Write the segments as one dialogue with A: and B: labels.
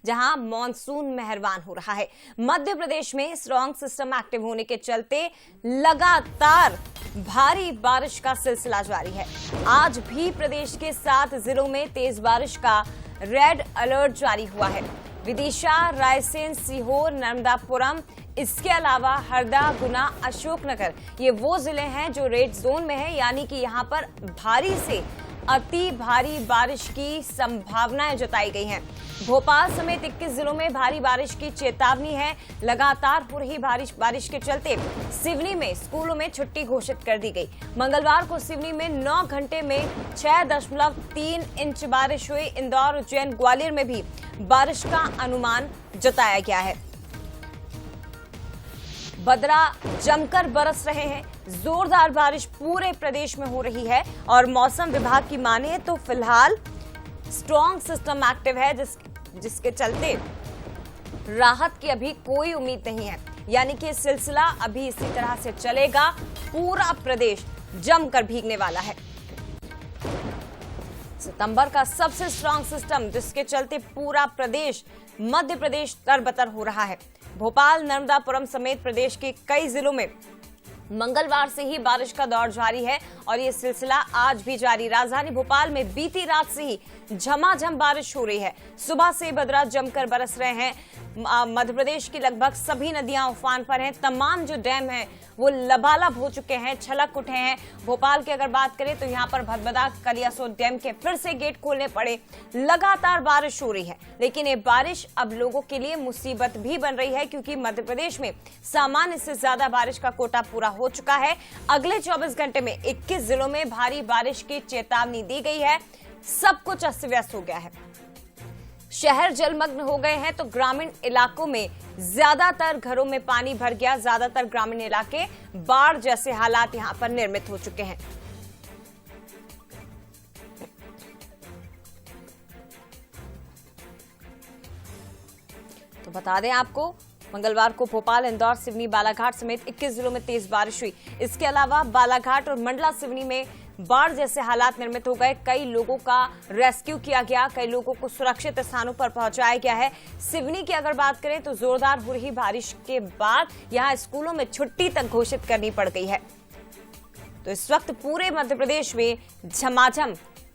A: जहां मॉनसून मेहरबान हो रहा है। मध्य प्रदेश में स्ट्रॉन्ग सिस्टम एक्टिव होने के चलते लगातार भारी बारिश का सिलसिला जारी है। आज भी प्रदेश के 7 जिलों में तेज बारिश का रेड अलर्ट जारी हुआ है। विदिशा, रायसेन, सीहोर, नर्मदापुरम, इसके अलावा हरदा, गुना, अशोकनगर ये वो जिले हैं जो रेड जोन में है, यानी कि यहां पर भारी से अति भारी बारिश की संभावनाएं जताई गई हैं। भोपाल समेत 21 जिलों में भारी बारिश की चेतावनी है। लगातार हो रही बारिश के चलते सिवनी में स्कूलों में छुट्टी घोषित कर दी गई। मंगलवार को सिवनी में 9 घंटे में 6.3 इंच बारिश हुई। इंदौर, उज्जैन, ग्वालियर में भी बारिश का अनुमान जताया गया है। बदरा जमकर बरस रहे हैं। जोरदार बारिश पूरे प्रदेश में हो रही है और मौसम विभाग की माने तो फिलहाल स्ट्रॉन्ग सिस्टम एक्टिव है, जिसके चलते राहत की अभी कोई उम्मीद नहीं है, यानी कि सिलसिला अभी इसी तरह से चलेगा। पूरा प्रदेश जमकर भीगने वाला है। सितंबर का सबसे स्ट्रॉन्ग सिस्टम, जिसके चलते पूरा प्रदेश मध्य प्रदेश तरबतर हो रहा है। भोपाल, नर्मदापुरम समेत प्रदेश के कई जिलों में मंगलवार से ही बारिश का दौर जारी है और ये सिलसिला आज भी जारी। राजधानी भोपाल में बीती रात से ही झमाझम बारिश हो रही है। सुबह से बदरा जमकर बरस रहे हैं। मध्य प्रदेश की लगभग सभी नदियां उफान पर हैं। तमाम जो डैम हैं वो लबालब हो चुके हैं, छलक उठे हैं। भोपाल की अगर बात करें तो यहाँ पर भदभदा, कलियासोत डैम के फिर से गेट खोलने पड़े। लगातार बारिश हो रही है, लेकिन ये बारिश अब लोगों के लिए मुसीबत भी बन रही है, क्योंकि मध्य प्रदेश में सामान्य से ज्यादा बारिश का कोटा पूरा हो चुका है। अगले 24 घंटे में 21 जिलों में भारी बारिश की चेतावनी दी गई है। सब कुछ अस्त व्यस्त हो गया है। शहर जलमग्न हो गए हैं तो ग्रामीण इलाकों में ज्यादातर घरों में पानी भर गया। ज्यादातर ग्रामीण इलाके बाढ़ जैसे हालात यहां पर निर्मित हो चुके हैं। तो बता दें आपको, मंगलवार को भोपाल, इंदौर, सिवनी, बालाघाट समेत 21 जिलों में तेज बारिश हुई। इसके अलावा बालाघाट और मंडला सिवनी में बाढ़ जैसे हालात निर्मित हो गए। कई लोगों का रेस्क्यू किया गया, कई लोगों को सुरक्षित स्थानों पर पहुंचाया गया है। सिवनी की अगर बात करें तो जोरदार हो रही बारिश के बाद यहां स्कूलों में छुट्टी तक घोषित करनी पड़ गई है। तो इस वक्त पूरे मध्य प्रदेश में झमाझम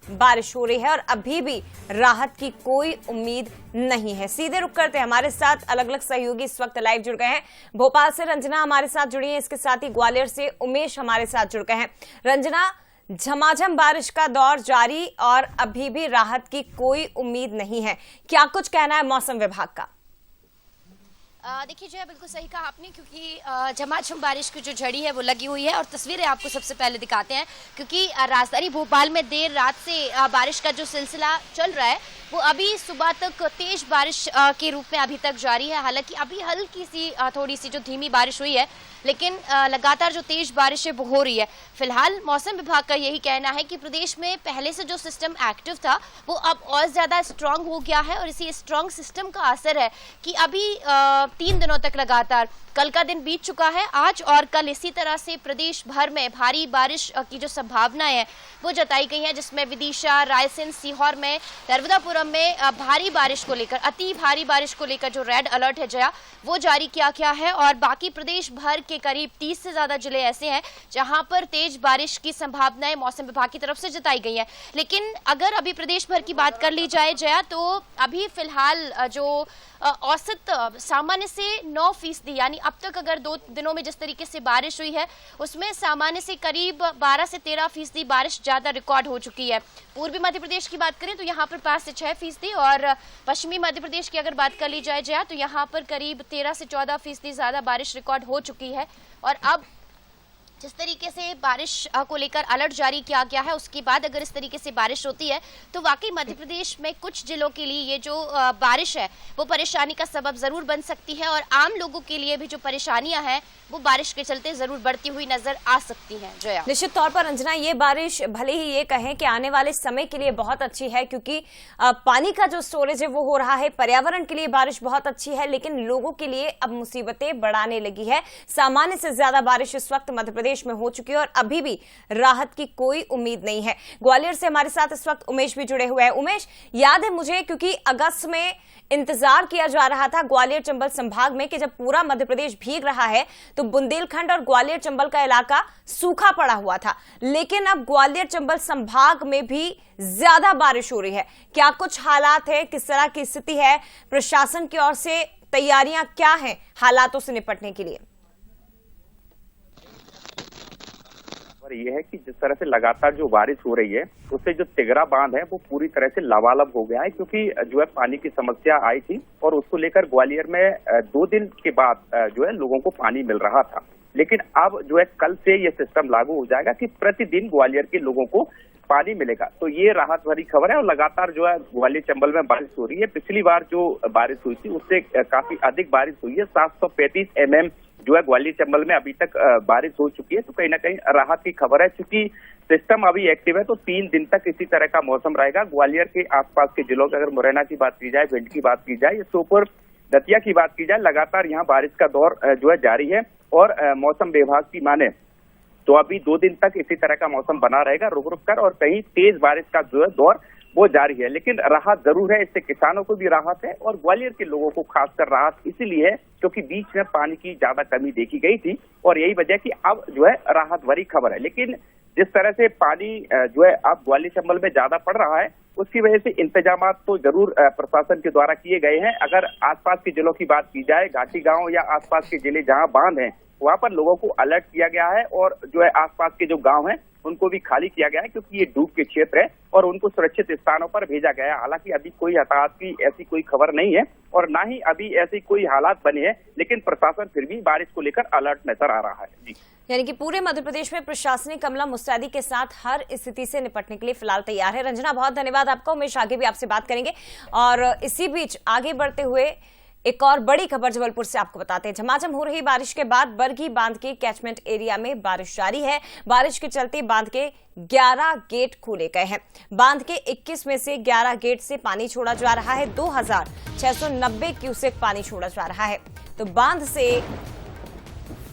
A: बारिश हो रही है और अभी भी राहत की कोई उम्मीद नहीं है। सीधे रुक करते हैं, हमारे साथ अलग अलग सहयोगी इस वक्त लाइव जुड़ गए हैं। भोपाल से रंजना हमारे साथ जुड़ी है, इसके साथ ही ग्वालियर से उमेश हमारे साथ जुड़ गए हैं। रंजना, झमाझम बारिश का दौर जारी और अभी भी राहत की कोई उम्मीद नहीं है, क्या कुछ कहना है मौसम विभाग का?
B: देखिए जया, बिल्कुल सही कहा आपने, क्योंकि झमाझम बारिश की जो झड़ी है वो लगी हुई है और तस्वीरें आपको सबसे पहले दिखाते हैं, क्योंकि राजधानी भोपाल में देर रात से बारिश का जो सिलसिला चल रहा है वो अभी सुबह तक तेज बारिश के रूप में अभी तक जारी है। हालांकि अभी हल्की सी थोड़ी सी जो धीमी बारिश हुई है, लेकिन लगातार जो तेज बारिश है वो हो रही है। फिलहाल मौसम विभाग का यही कहना है कि प्रदेश में पहले से जो सिस्टम एक्टिव था वो अब और ज्यादा स्ट्रांग हो गया है और इसी स्ट्रांग सिस्टम का असर है कि अभी 3 दिनों तक लगातार, कल का दिन बीत चुका है, आज और कल इसी तरह से प्रदेश भर में भारी बारिश की जो संभावनाएं है वो जताई गई है, जिसमें विदिशा, रायसेन, सीहोर में, नर्मदापुरम में भारी बारिश को लेकर, अति भारी बारिश को लेकर जो रेड अलर्ट है जया वो जारी किया गया है। और बाकी प्रदेश भर के करीब 30 से ज्यादा जिले ऐसे हैं जहां पर तेज बारिश की संभावनाएं मौसम विभाग की तरफ से जताई गई है। लेकिन अगर अभी प्रदेश भर की बात कर ली जाए जया, तो अभी फिलहाल जो औसत सामान्य से 9%, यानी अब तक अगर 2 दिनों में जिस तरीके से बारिश हुई है उसमें सामान्य से करीब 12 से 13% बारिश ज्यादा रिकॉर्ड हो चुकी है। पूर्वी मध्य प्रदेश की बात करें तो यहाँ पर 5 से 6% और पश्चिमी मध्य प्रदेश की अगर बात कर ली जाए तो यहाँ पर करीब 13 से 14% ज्यादा बारिश रिकॉर्ड हो चुकी है। और अब जिस तरीके से बारिश को लेकर अलर्ट जारी किया गया है, उसके बाद अगर इस तरीके से बारिश होती है तो वाकई मध्य प्रदेश में कुछ जिलों के लिए ये जो बारिश है वो परेशानी का सबब जरूर बन सकती है और आम लोगों के लिए भी जो परेशानियां हैं वो बारिश के चलते जरूर बढ़ती हुई नजर आ सकती हैं। जया,
A: निश्चित तौर पर रंजना, ये बारिश भले ही ये कहें कि आने वाले समय के लिए बहुत अच्छी है, क्योंकि पानी का जो स्टोरेज है वो हो रहा है, पर्यावरण के लिए बारिश बहुत अच्छी है, लेकिन लोगों के लिए अब मुसीबतें बढ़ाने लगी है। सामान्य से ज्यादा बारिश इस वक्त मध्य प्रदेश में हो चुकी है और अभी भी राहत की कोई उम्मीद नहीं है। ग्वालियर से हमारे साथ इस वक्त उमेश भी जुड़े हुए हैं। उमेश, याद है मुझे, क्योंकि अगस्त में इंतजार किया जा रहा था ग्वालियर चंबल संभाग में कि जब पूरा मध्य प्रदेश भीग रहा है तो बुंदेलखंड और ग्वालियर चंबल का इलाका सूखा पड़ा हुआ था, लेकिन अब ग्वालियर चंबल संभाग में भी ज्यादा बारिश हो रही है। क्या कुछ हालात है, किस तरह की स्थिति है, प्रशासन की ओर से तैयारियां क्या हैं हालातों से निपटने के लिए?
C: और ये है कि जिस तरह से लगातार जो बारिश हो रही है उससे जो तिगरा बांध है वो पूरी तरह से लबालब हो गया है, क्योंकि जो है पानी की समस्या आई थी और उसको लेकर ग्वालियर में 2 दिन के बाद जो है लोगों को पानी मिल रहा था। लेकिन अब जो है कल से ये सिस्टम लागू हो जाएगा कि प्रतिदिन ग्वालियर के लोगों को पानी मिलेगा, तो ये राहत भरी खबर है। और लगातार जो है ग्वालियर चंबल में बारिश हो रही है। पिछली बार जो बारिश हुई थी उससे काफी अधिक बारिश हुई है। 735 mm जो है ग्वालियर चंबल में अभी तक बारिश हो चुकी है, तो कहीं ना कहीं राहत की खबर है। चूंकि सिस्टम अभी एक्टिव है तो 3 दिन तक इसी तरह का मौसम रहेगा। ग्वालियर के आसपास के जिलों की अगर मुरैना की बात की जाए, भिंड की बात की जाए, श्योपुर, दतिया की बात की जाए, लगातार यहाँ बारिश का दौर जो है जारी है। और मौसम विभाग की माने तो अभी 2 दिन तक इसी तरह का मौसम बना रहेगा रुक रुक कर, और कहीं तेज बारिश का जो है दौर वो जारी है। लेकिन राहत जरूर है, इससे किसानों को भी राहत है और ग्वालियर के लोगों को खासकर राहत इसीलिए है क्योंकि बीच में पानी की ज्यादा कमी देखी गई थी और यही वजह कि अब जो है राहत भरी खबर है। लेकिन जिस तरह से पानी जो है अब ग्वालियर चंबल में ज्यादा पड़ रहा है उसकी वजह से इंतजाम तो जरूर प्रशासन के द्वारा किए गए हैं। अगर आसपास के जिलों की बात की जाए, घाटी गांव या आसपास के जिले जहां बांध हैं वहां पर लोगों को अलर्ट किया गया है और जो है आसपास के जो गांव हैं उनको भी खाली किया गया है, क्योंकि ये डूब के क्षेत्र है और उनको सुरक्षित स्थानों पर भेजा गया है। हालांकि अभी कोई हताहत की ऐसी कोई खबर नहीं है और ना ही अभी ऐसी कोई हालात बने हैं, लेकिन प्रशासन फिर भी बारिश को लेकर अलर्ट नजर आ रहा है। जी,
A: यानी कि पूरे मध्य प्रदेश में प्रशासनिक अमला मुस्तैदी के साथ हर स्थिति से निपटने के लिए फिलहाल तैयार है। रंजना, बहुत धन्यवाद आपका। उमेश, आगे भी आपसे बात करेंगे। और इसी बीच आगे बढ़ते हुए एक और बड़ी खबर जबलपुर से आपको बताते हैं। झमाझम हो रही बारिश के बाद बरगी बांध के कैचमेंट एरिया में बारिश जारी है। बारिश के चलते बांध के 11 गेट खोले गए हैं। बांध के 21 में से 11 गेट से पानी छोड़ा जा रहा है। 2690 क्यूसेक पानी छोड़ा जा रहा है। तो बांध से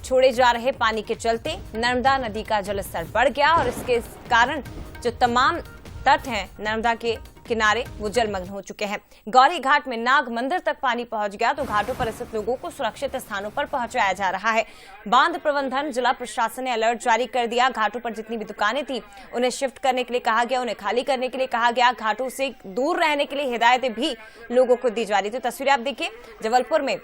A: छोड़े जा रहे पानी के चलते नर्मदा नदी का जलस्तर बढ़ गया और इसके कारण जो तमाम तट हैं नर्मदा के किनारे वो जलमग्न हो चुके हैं। गौरी घाट में नाग मंदिर तक पानी पहुंच गया, तो घाटों पर स्थित लोगों को सुरक्षित स्थानों पर पहुंचाया जा रहा है। बांध प्रबंधन जिला प्रशासन ने अलर्ट जारी कर दिया। घाटों पर जितनी भी दुकानें थी उन्हें शिफ्ट करने के लिए कहा गया, उन्हें खाली करने के लिए कहा गया। घाटों से दूर रहने के लिए हिदायतें भी लोगों को दी जा रही थी। तस्वीरें आप देखिए, जबलपुर में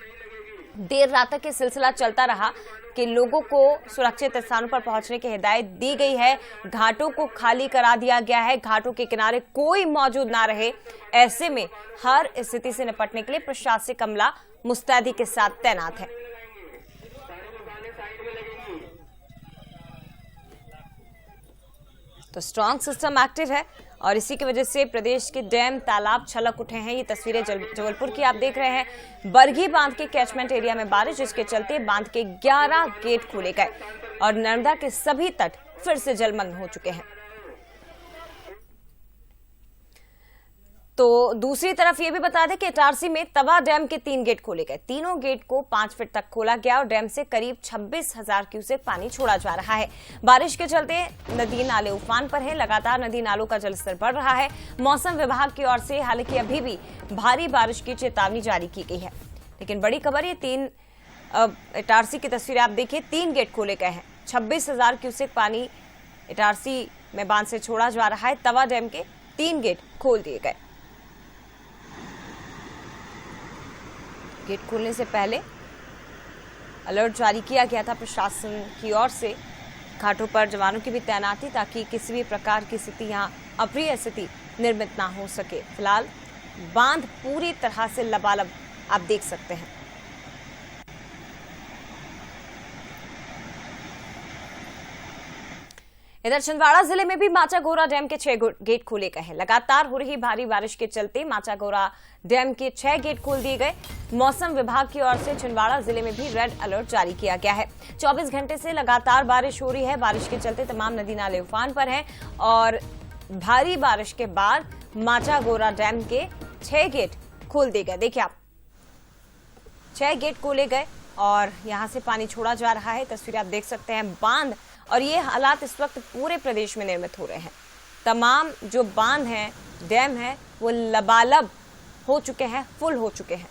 A: देर रात तक ये सिलसिला चलता रहा कि लोगों को सुरक्षित स्थानों पर पहुंचने की हिदायत दी गई है। घाटों को खाली करा दिया गया है, घाटों के किनारे कोई मौजूद ना रहे। ऐसे में हर स्थिति से निपटने के लिए प्रशासनिक अमला मुस्तैदी के साथ तैनात है। तो स्ट्रॉन्ग सिस्टम एक्टिव है और इसी की वजह से प्रदेश के डैम तालाब छलक उठे हैं। ये तस्वीरें जबलपुर की आप देख रहे हैं। बरगी बांध के कैचमेंट एरिया में बारिश, जिसके चलते बांध के 11 गेट खोले गए और नर्मदा के सभी तट फिर से जलमग्न हो चुके हैं। तो दूसरी तरफ ये भी बता दें कि इटारसी में तवा डैम के 3 गेट खोले गए। तीनों गेट को 5 फीट तक खोला गया और डैम से करीब 26,000 क्यूसेक पानी छोड़ा जा रहा है। बारिश के चलते नदी नाले उफान पर हैं। लगातार नदी नालों का जलस्तर बढ़ रहा है। मौसम विभाग की ओर से हालांकि अभी भी भारी बारिश की चेतावनी जारी की गई है, लेकिन बड़ी खबर ये 3 इटारसी की तस्वीरें आप देखिए। 3 गेट खोले गए हैं। 26,000 क्यूसेक पानी इटारसी में बांध से छोड़ा जा रहा है। तवा डैम के 3 गेट खोल दिए गए। गेट खोलने से पहले अलर्ट जारी किया गया था प्रशासन की ओर से। घाटों पर जवानों की भी तैनाती ताकि किसी भी प्रकार की स्थिति यहां अप्रिय स्थिति निर्मित ना हो सके। फिलहाल बांध पूरी तरह से लबालब आप देख सकते हैं। इधर छिंदवाड़ा जिले में भी माचागोरा डैम के 6 गेट खोले गए हैं। लगातार हो रही भारी बारिश के चलते माचागोरा डैम के 6 गेट खोल दिए गए। मौसम विभाग की ओर से छिंदवाड़ा जिले में भी रेड अलर्ट जारी किया गया है। 24 घंटे से लगातार बारिश हो रही है। बारिश के चलते तमाम नदी नाले उफान पर हैं और भारी बारिश के बाद माचागोरा डैम के 6 गेट खोल दिए गए। देखिए आप, 6 गेट खोले गए और यहां से पानी छोड़ा जा रहा है। तस्वीरें आप देख सकते हैं। बांध और ये हालात इस वक्त पूरे प्रदेश में निर्मित हो रहे हैं। तमाम जो बांध हैं, डैम हैं, वो लबालब हो चुके हैं, फुल हो चुके हैं।